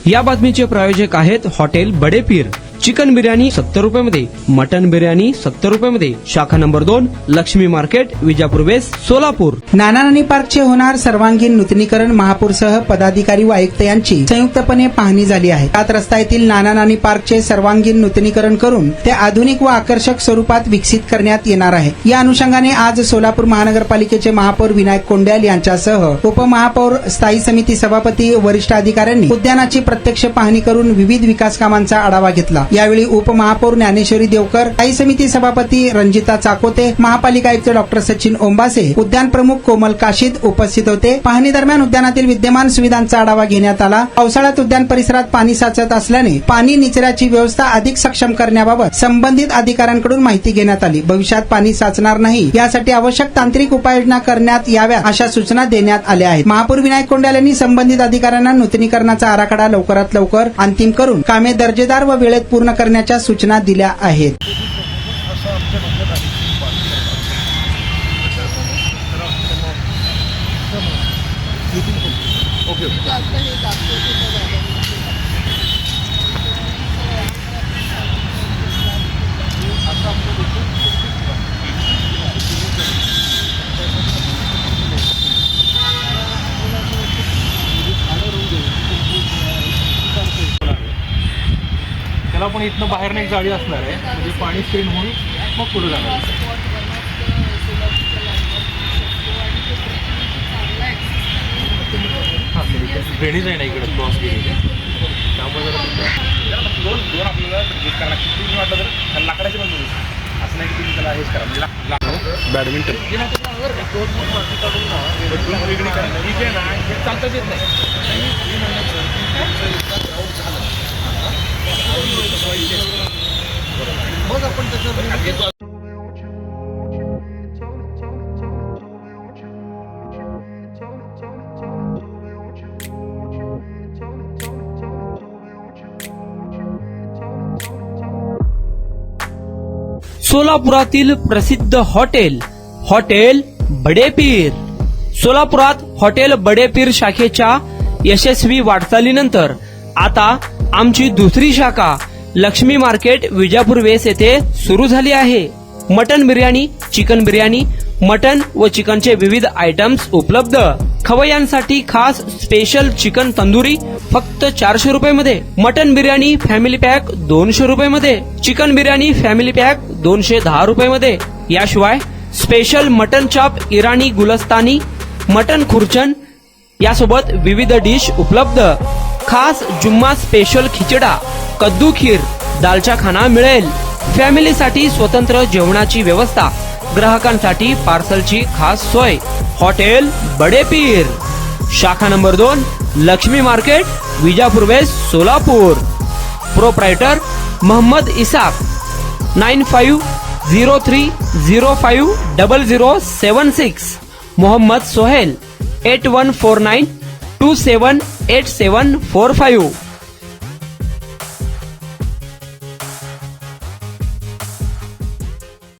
या बातमीचे प्रायोजक आहेत हॉटेल बडे पीर। चिकन बिर्याणी 70 रुपयामध्ये, मटन बिर्याणी 70 रुपयामध्ये। शाखा number 2, Lakshmi market, Vijapur west, Solapur. नाना नानी पार्कचे होणार सर्वांगीण नूतनीकरण महापूरसह पदाधिकारी व आयुक्त यांची संयुक्तपणे पाहणी झाली आहे। सात रस्ता येथील नाना नानी पार्कचे सर्वांगीण नूतनीकरण करून ते आधुनिक व आकर्षक स्वरूपात विकसित करण्यात येणार आहे। या अनुषंगाने आज सोलापूर महानगरपालिकेचे महापौर विनायक कोंड्याल यांच्यासह उपमहापौर, स्थायी समिती सभापती, वरिष्ठ अधिकाऱ्यांनी उद्यानाची प्रत्यक्ष पाहणी करून विविध विकास कामांचा आढावा घेतला। यावेळी उपमहापौर ज्ञानेश्वरी देवकर, स्थायी समिती सभापती रंजिता चाकोते, महापालिका आयुक्त डॉक्टर सचिन ओंबासे, उद्यान प्रमुख कोमल काशीद उपस्थित होते। पाहणी दरम्यान उद्यानातील विद्यमान सुविधांचा आढावा घेण्यात आला। पावसाळ्यात उद्यान परिसरात पाणी साचत असल्याने पाणी निचऱ्याची व्यवस्था अधिक सक्षम करण्याबाबत संबंधित अधिकाऱ्यांकडून माहिती घेण्यात आली। भविष्यात पाणी साचणार नाही यासाठी आवश्यक तांत्रिक उपाययोजना करण्यात याव्या अशा सूचना देण्यात आल्या आहेत। महापौर विनायक कोंड्याल यांनी संबंधित अधिकाऱ्यांना नूतनीकरणाचा आराखडा लवकरात लवकर अंतिम करून कामे दर्जेदार व वेळेत पूर्ण करण्याच्या सूचना दिल्या आहेत। त्याला पण इथनं बाहेर एक जाळी असणार आहे, म्हणजे पाणी स्क्रीन होऊन मग पुढे जाणार। हां, ड्रेनेज आहे ना इकडे क्रॉस केलेली, त्यामुळे दोन आपल्याला वाटलं तर लाकडाचे पण बोलू असं नाही की तुम्ही त्याला हेच करा, म्हणजे बॅडमिंटन वेगळी करा चालताच येत नाही। मग आपण त्याचं सोलापुरातील प्रसिद्ध हॉटेल बडे पीर। सोलापुरात हॉटेल बडे पीर शाखेच्या यशस्वी वाटचालीनंतर आता आमची दुसरी शाखा लक्ष्मी मार्केट, विजापूर वेस्ट येथे सुरू झाली आहे। Mutton biryani, chicken biryani, mutton व चिकनचे विविध आयटम्स उपलब्ध। खवय्यांसाठी खास स्पेशल चिकन तंदुरी फक्त 400 रुपयामध्ये, मटन बिर्याणी फॅमिली पॅक 200 रुपयामध्ये, चिकन बिर्याणी फॅमिली पॅक 210 रुपयामध्ये। याशिवाय स्पेशल मटन चाप, इराणी गुलस्तानी, मटन खुर्चन यासोबत विविध डिश उपलब्ध। खास जुम्मा स्पेशल खिचडा, कद्दू खीर, दालचा खाना मिळेल। फॅमिलीसाठी स्वतंत्र जेवणाची व्यवस्था, ग्राहकांसाठी पार्सलची खास सोय। हॉटेल बडे पीर, शाखा number 2, Lakshmi market, Vijapur west, Solapur. Proprietor Mohammad Isaq, 9503050076। Mohammad Sohail, 8149278745।